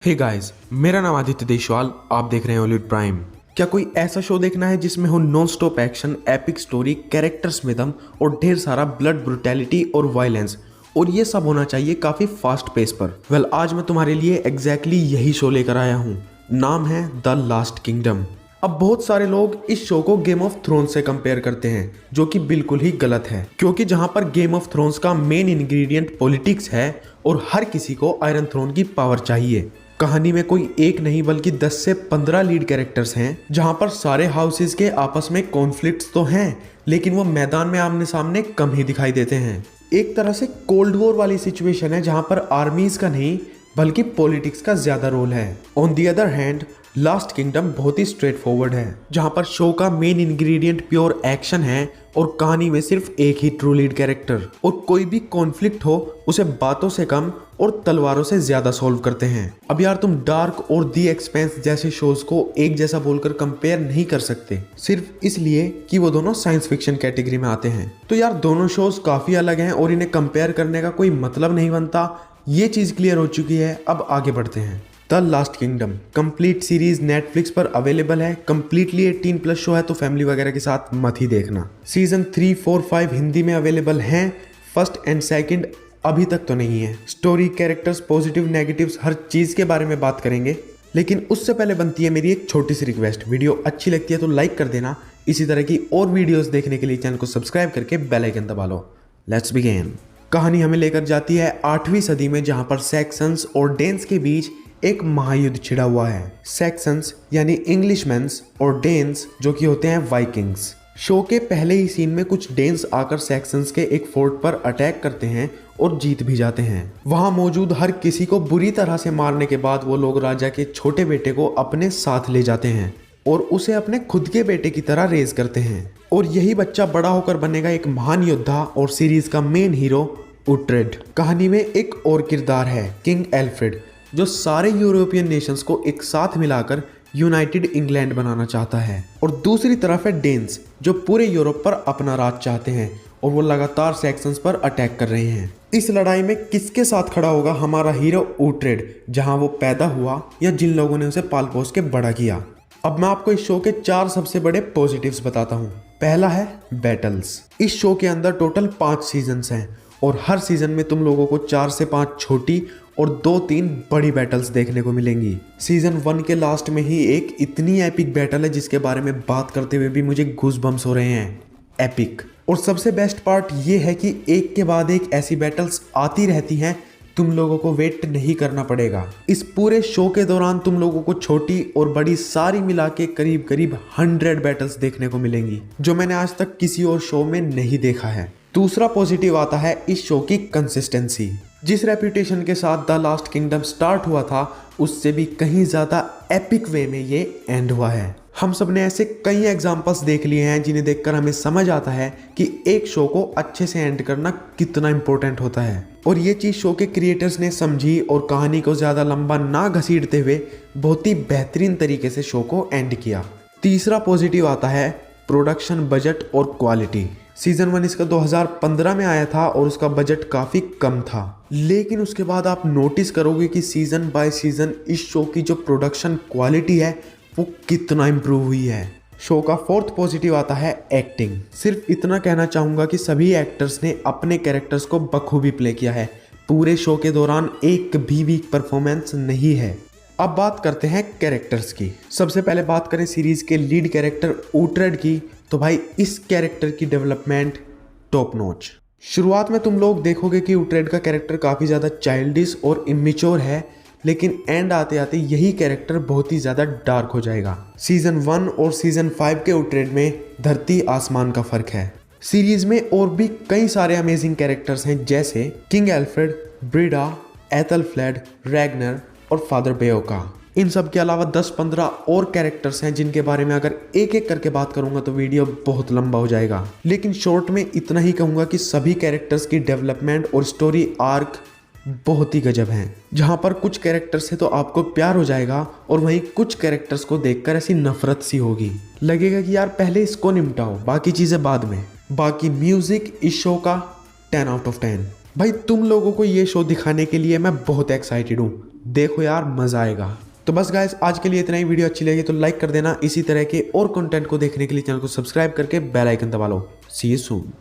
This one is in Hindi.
हे गाइस, मेरा नाम आदित्य देशवाल। आप देख रहे हैं हॉलीवुड प्राइम। क्या कोई ऐसा शो देखना है जिसमें हो non stop action, epic story, characters में दम और ढेर सारा ब्लड, ब्रुटैलिटी और वायलेंस, और ये सब होना चाहिए काफी फास्ट पेस पर। आज मैं तुम्हारे लिए एग्जैक्टली यही शो लेकर आया हूँ। नाम है द लास्ट किंगडम। अब बहुत सारे लोग इस शो को गेम ऑफ थ्रोन्स से कंपेयर करते हैं, जो कि बिल्कुल ही गलत है, क्योंकि जहां पर गेम ऑफ थ्रोन्स का मेन इंग्रेडिएंट पॉलिटिक्स है और हर किसी को आयरन थ्रोन की पावर चाहिए। कहानी में कोई एक नहीं बल्कि 10 से 15 लीड कैरेक्टर्स हैं, जहां पर सारे हाउसेस के आपस में कॉन्फ्लिक्ट्स तो हैं, लेकिन वो मैदान में आमने सामने कम ही दिखाई देते हैं। एक तरह से कोल्ड वॉर वाली सिचुएशन है, जहां पर आर्मीज का नहीं बल्कि पॉलिटिक्स का ज्यादा रोल है। On the other hand last kingdom बहुत ही स्ट्रेट फॉरवर्ड है, जहां पर शो का मेन इंग्रेडिएंट प्योर एक्शन है और कहानी में सिर्फ एक ही ट्रू लीड कैरेक्टर, और कोई भी कॉन्फ्लिक्ट हो उसे बातों से कम और तलवारों से ज्यादा सॉल्व करते हैं। अब यार, तुम डार्क और दी एक्सपेंस जैसे शोज को एक जैसा बोलकर कंपेयर नहीं कर सकते, सिर्फ इसलिए कि वो दोनों साइंस फिक्शन कैटेगरी में आते हैं। तो यार, दोनों शोज काफी अलग हैं और इन्हें कंपेयर करने का कोई मतलब नहीं बनता। ये चीज क्लियर हो चुकी है। अब आगे बढ़ते हैं। The last kingdom complete series Netflix पर अवेलेबल है। कंप्लीटली 18+ शो है, तो फैमिली वगैरह के साथ मत ही देखना। सीजन 3, 4, 5 हिंदी में अवेलेबल हैं। फर्स्ट एंड सेकंड अभी तक तो नहीं है। स्टोरी, कैरेक्टर्स, पॉजिटिव, नेगेटिव्स, हर चीज के बारे में बात करेंगे, लेकिन उससे पहले बनती है मेरी एक छोटी सी रिक्वेस्ट। वीडियो अच्छी लगती है तो लाइक कर देना। इसी तरह की और वीडियोस देखने के लिए चैनल को सब्सक्राइब करके बेल आइकन दबा लो। Let's begin. कहानी हमें लेकर जाती है 8वीं सदी में, जहां पर सैक्सन्स और डेन्स के बीच एक महायुद्ध छिड़ा हुआ है। सैक्सन्स यानी इंग्लिशमैन्स और डेन्स जो कि होते हैं वाइकिंग्स। शो के पहले ही सीन में कुछ डेन्स आकर सैक्सन्स के एक फोर्ट पर अटैक करते हैं और जीत भी जाते हैं। वहां मौजूद हर किसी को बुरी तरह से मारने के बाद वो लोग राजा के छोटे बेटे को अपने साथ ले जाते हैं और उसे अपने खुद के बेटे की तरह रेज करते हैं, और यही बच्चा बड़ा होकर बनेगा एक महान योद्धा और सीरीज का मेन हीरो उट्रेड। कहानी में एक और किरदार है किंग एल्फ्रेड, जो सारे यूरोपियन नेशंस को एक साथ मिलाकर यूनाइटेड इंग्लैंड बनाना चाहता है। और दूसरी तरफ है डेन्स, जो पूरे यूरोप पर अपना राज चाहते हैं और वो लगातार सैक्सन्स पर अटैक कर रहे हैं। इस लड़ाई में किसके साथ खड़ा होगा हमारा हीरो उट्रेड, जहां वो पैदा हुआ या जिन लोगों ने उसे पाल पोस के बड़ा किया। अब मैं आपको इस शो के 4 सबसे बड़े पॉजिटिव्स बताता हूँ। पहला है बैटल्स। इस शो के अंदर टोटल 5 सीजन्स हैं और हर सीजन में तुम लोगों को 4 से 5 छोटी और 2-3 बड़ी बैटल्स देखने को मिलेंगी। सीजन 1 के लास्ट में ही एक इतनी एपिक बैटल है जिसके बारे में बात करते हुए भी मुझे गूज़बम्स हो रहे हैं। एपिक। और सबसे बेस्ट पार्ट ये है कि एक के बाद एक ऐसी बैटल्स आती रहती हैं, तुम लोगों को वेट नहीं करना पड़ेगा। इस पूरे शो के दौरान तुम लोगों को छोटी और बड़ी सारी मिला के करीब करीब 100 बैटल्स देखने को मिलेंगी, जो मैंने आज तक किसी और शो में नहीं देखा है। दूसरा पॉजिटिव आता है इस शो की कंसिस्टेंसी। जिस रेपुटेशन के साथ द लास्ट किंगडम स्टार्ट हुआ था, उससे भी कहीं ज्यादा एपिक वे में ये एंड हुआ है। हम सब ने ऐसे कई एग्जांपल्स देख लिए हैं जिन्हें देखकर हमें समझ आता है कि एक शो को अच्छे से एंड करना कितना इंपॉर्टेंट होता है, और ये चीज शो के क्रिएटर्स ने समझी और कहानी को ज्यादा लंबा ना घसीटते हुए बहुत ही बेहतरीन तरीके से शो को एंड किया। तीसरा पॉजिटिव आता है प्रोडक्शन, बजट और क्वालिटी। सीजन 1 इसका 2015 में आया था और उसका बजट काफी कम था, लेकिन उसके बाद आप नोटिस करोगे कि सीजन बाय सीजन इस शो की जो प्रोडक्शन क्वालिटी है वो कितना इम्प्रूव हुई है। शो का 4th पॉजिटिव आता है एक्टिंग। सिर्फ इतना कहना चाहूंगा कि सभी एक्टर्स ने अपने कैरेक्टर्स को बखूबी प्ले किया है। पूरे शो के दौरान एक भी वीक परफॉर्मेंस नहीं है। अब बात करते हैं कैरेक्टर्स की। सबसे पहले बात करें सीरीज के लीड कैरेक्टर उट्रेड की, तो भाई इस कैरेक्टर की डेवलपमेंट टॉप नॉच। शुरुआत में तुम लोग देखोगे कि उट्रेड का कैरेक्टर काफ़ी ज़्यादा चाइल्डिश और इमेच्योर है, लेकिन एंड आते आते यही कैरेक्टर बहुत ही ज़्यादा डार्क हो जाएगा। सीजन 1 और सीजन 5 के उट्रेड में धरती आसमान का फ़र्क है। सीरीज में और भी कई सारे अमेजिंग कैरेक्टर्स हैं, जैसे किंग एल्फ्रेड, ब्रिडा, एथलफ्लेड, रैग्नर और फादर बेओका। इन सब के अलावा 10-15 और कैरेक्टर्स हैं जिनके बारे में अगर एक एक करके बात करूंगा तो वीडियो बहुत लंबा हो जाएगा, लेकिन शॉर्ट में इतना ही कहूंगा कि सभी कैरेक्टर्स की डेवलपमेंट और स्टोरी आर्क बहुत ही गजब हैं। जहां पर कुछ कैरेक्टर्स से तो आपको प्यार हो जाएगा और वहीं कुछ कैरेक्टर्स को देखकर ऐसी नफरत सी होगी, लगेगा कि यार पहले इसको निपटाओ, बाकी चीजें बाद में। बाकी म्यूजिक इस शो का 10 out of 10। भाई तुम लोगों को ये शो दिखाने के लिए मैं बहुत एक्साइटेड हूँ। देखो यार, मजा आएगा। तो बस गाइस, आज के लिए इतना ही। वीडियो अच्छी लगी तो लाइक कर देना। इसी तरह के और कंटेंट को देखने के लिए चैनल को सब्सक्राइब करके बेल आइकन दबा लो। सी यू सून।